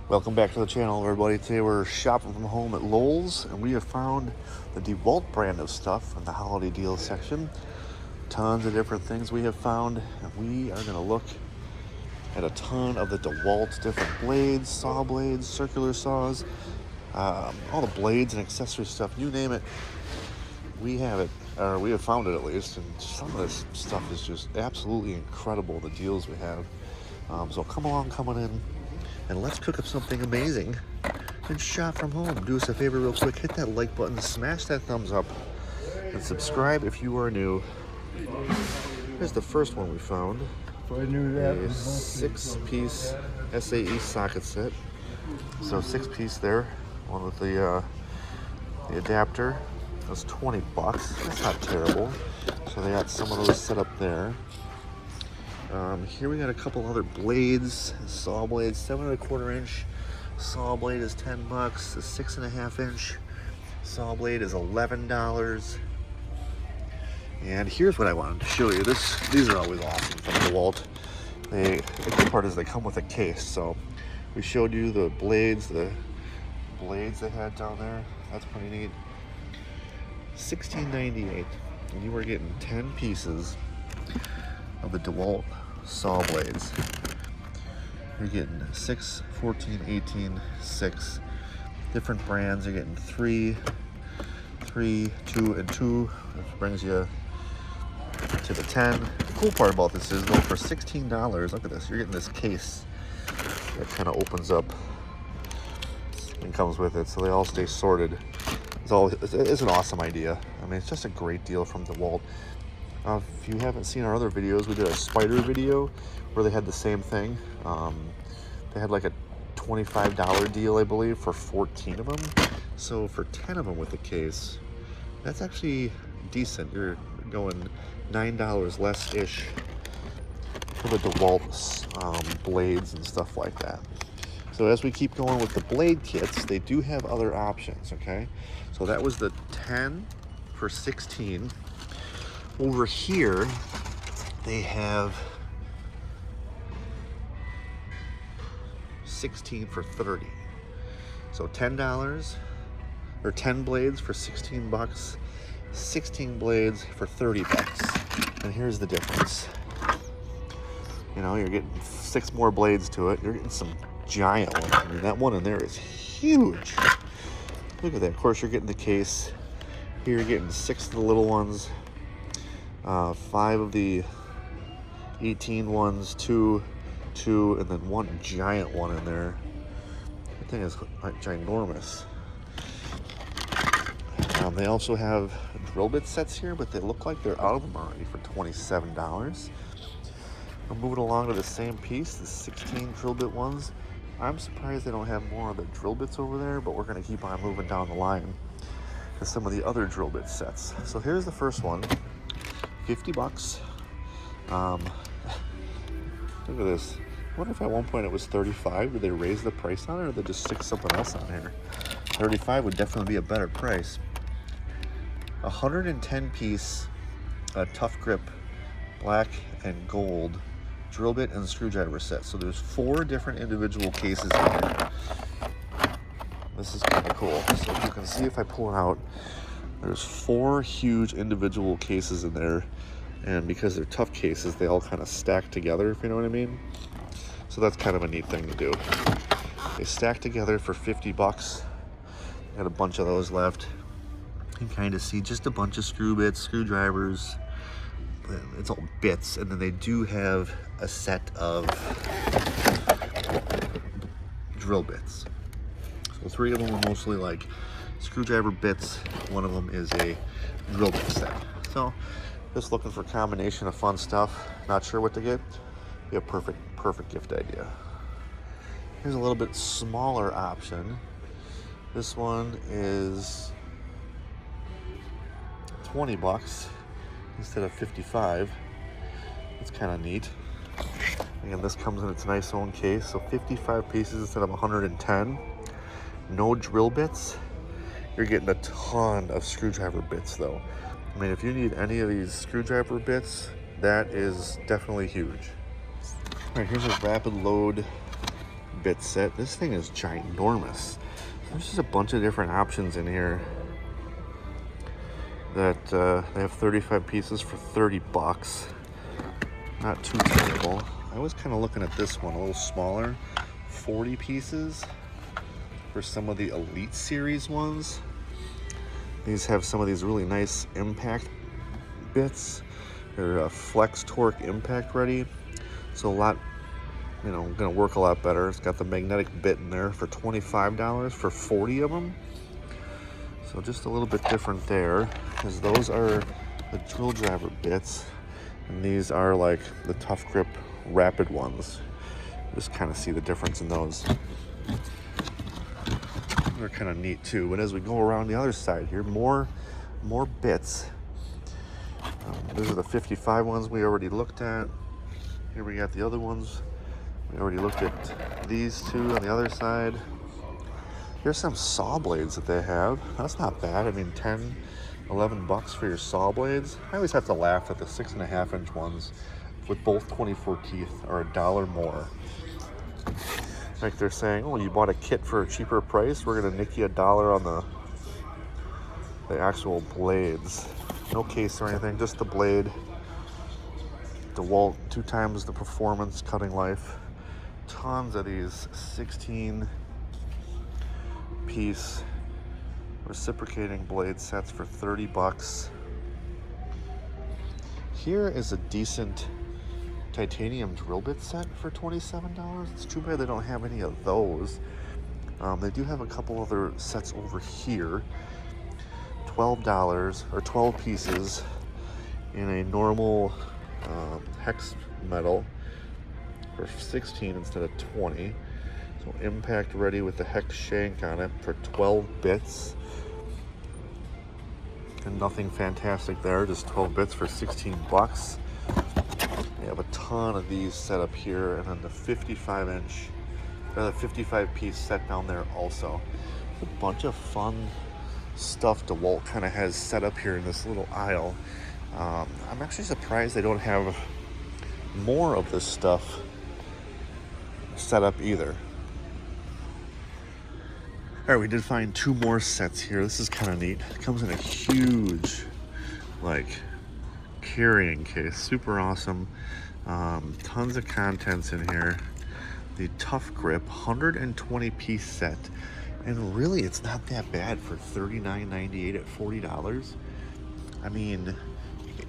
Welcome back to the channel, everybody. Today we're shopping from home at Lowe's, and we have found the Dewalt brand of stuff in the holiday deal section. Tons of different things we have found, and we are going to look at a ton of the Dewalt different blades, saw blades, circular saws, all the blades and accessory stuff, you name it. We have it, or we have found it at least, and some of this stuff is just absolutely incredible, the deals we have. So come along, coming in, and let's cook up something amazing and shop from home. Do us a favor real quick, hit that like button, smash that thumbs up, and subscribe if you are new. Here's the first one we found. A 6-piece SAE socket set. So 6-piece there, one with the adapter. That's $20. That's not terrible. So they got some of those set up there. Here we got a couple other blades, saw blades, 7 1/4 inch saw blade is $10. The 6.5 inch saw blade is $11. And here's what I wanted to show you. These are always awesome from Dewalt. The good part is they come with a case. So we showed you the blades they had down there. That's pretty neat. $16.98, and you are getting 10 pieces of the Dewalt saw blades. You're getting 6, 14, 18, 6 different brands. You're getting 3, 2, and 2, which brings you to the 10. The cool part about this is, though, for $16, look at this, you're getting this case that kind of opens up and comes with it, so they all stay sorted. It's an awesome idea. I mean, it's just a great deal from Dewalt. If you haven't seen our other videos, we did a spider video where they had the same thing. They had like a $25 deal, I believe, for 14 of them. So for 10 of them with the case, that's actually decent. You're going $9 less-ish for the Dewalt blades and stuff like that. So as we keep going with the blade kits, they do have other options, okay? So that was the 10 for $16. Over here, they have 16 for $30. So $10, or 10 blades for $16, 16 blades for $30. And here's the difference. You know, you're getting 6 more blades to it. You're getting some giant one. I mean, that one in there is huge. Look at that. Of course, you're getting the case. Here you're getting 6 of the little ones, 5 of the 18 ones, 2, and then 1 giant one in there. That thing is like ginormous. They also have drill bit sets here, but they look like they're out of them already for $27. We're moving along to the same piece, the 16 drill bit ones. I'm surprised they don't have more of the drill bits over there, but we're going to keep on moving down the line to some of the other drill bit sets. So here's the first one, $50. Look at this. I wonder if at one point it was $35. Did they raise the price on it, or did they just stick something else on here? $35 would definitely be a better price. 110-piece tough grip black and gold drill bit and screwdriver set. So there's 4 different individual cases in here. This is kind of cool. So if you can see, if I pull it out, there's 4 huge individual cases in there, and because they're tough cases, they all kind of stack together, if you know what I mean. So that's kind of a neat thing to do. They stack together for $50. Got a bunch of those left. You can kind of see just a bunch of screw bits, screwdrivers. It's all bits, and then they do have a set of drill bits. So 3 of them are mostly like screwdriver bits. 1 of them is a drill bit set. So just looking for a combination of fun stuff. Not sure what to get. Be a perfect gift idea. Here's a little bit smaller option. This one is $20 instead of $55. It's kind of neat. Again, this comes in its nice own case. So 55 pieces instead of 110. No drill bits. You're getting a ton of screwdriver bits, though. I mean, if you need any of these screwdriver bits, that is definitely huge. All right, here's a rapid load bit set. This thing is ginormous. There's just a bunch of different options in here that they have 35 pieces for 30 bucks. Not too terrible. I was kind of looking at this one, a little smaller, 40 pieces for some of the Elite Series ones. These have some of these really nice impact bits. They're flex torque impact ready, so a lot, you know, gonna work a lot better. It's got the magnetic bit in there for $25 for 40 of them. So just a little bit different there, because those are the drill driver bits, and these are like the tough grip rapid ones. Just kind of see the difference in those. They're kind of neat too. But as we go around the other side here, more bits. These are the 55 ones we already looked at. Here we got the other ones. We already looked at these two on the other side. Here's some saw blades that they have. That's not bad. I mean, 10, 11 bucks for your saw blades. I always have to laugh that the 6.5-inch ones with both 24 teeth are $1 more. Like they're saying, oh, you bought a kit for a cheaper price, we're gonna nick you $1 on the actual blades. No case or anything, just the blade. Dewalt, 2 times the performance, cutting life. Tons of these 16-piece reciprocating blade sets for 30 bucks. Here is a decent titanium drill bit set for $27. It's too bad they don't have any of those. They do have a couple other sets over here. $12 or 12 pieces in a normal hex metal for 16 instead of 20. So impact ready with the hex shank on it for 12 bits. And nothing fantastic there, just 12 bits for 16 bucks. We have a ton of these set up here, and then the 55-inch, or the 55-piece set down there also. A bunch of fun stuff DeWalt kind of has set up here in this little aisle. I'm actually surprised they don't have more of this stuff set up either. All right, we did find 2 more sets here. This is kind of neat. It comes in a huge, like, carrying case. Super awesome. Tons of contents in here. The Tough Grip 120-piece set. And really, it's not that bad for $39.98 at $40. I mean,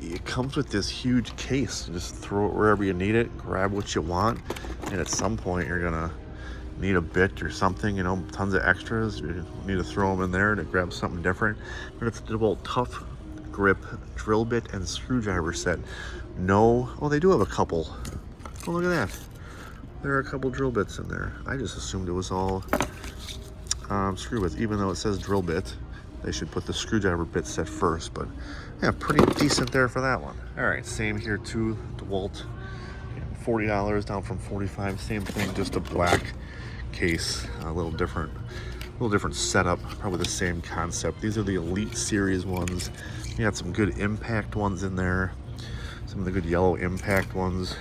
it comes with this huge case. Just throw it wherever you need it, grab what you want, and at some point you're gonna need a bit or something, you know, tons of extras. You need to throw them in there to grab something different. But it's a Dewalt Tough Grip drill bit and screwdriver set. No, oh, they do have a couple. Oh, look at that. There are a couple drill bits in there. I just assumed it was all screw bits. Even though it says drill bit, they should put the screwdriver bit set first. But yeah, pretty decent there for that one. All right, same here too. DeWalt, $40 down from $45. Same thing, just a black case, a little different setup, probably the same concept. These are the Elite Series ones. You got some good impact ones in there, some of the good yellow impact ones,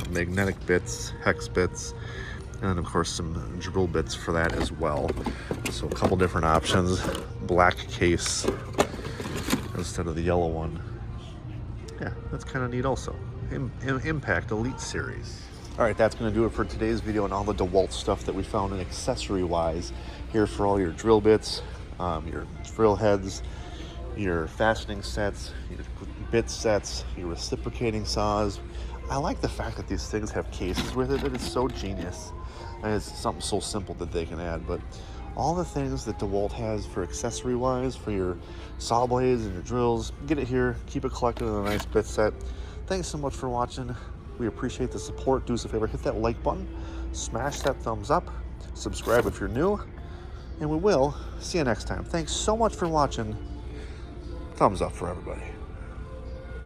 magnetic bits, hex bits, and then of course some drill bits for that as well. So a couple different options. Black case instead of the yellow one. Yeah, that's kind of neat also. Impact Elite Series. All right, that's going to do it for today's video and all the DeWalt stuff that we found in accessory-wise here for all your drill bits, your drill heads, your fastening sets, your bit sets, your reciprocating saws. I like the fact that these things have cases with it. It is so genius. And it's something so simple that they can add. But all the things that DeWalt has for accessory-wise, for your saw blades and your drills, get it here. Keep it collected in a nice bit set. Thanks so much for watching. We appreciate the support. Do us a favor, hit that like button, smash that thumbs up, subscribe if you're new, and we will see you next time. Thanks so much for watching. Thumbs up for everybody.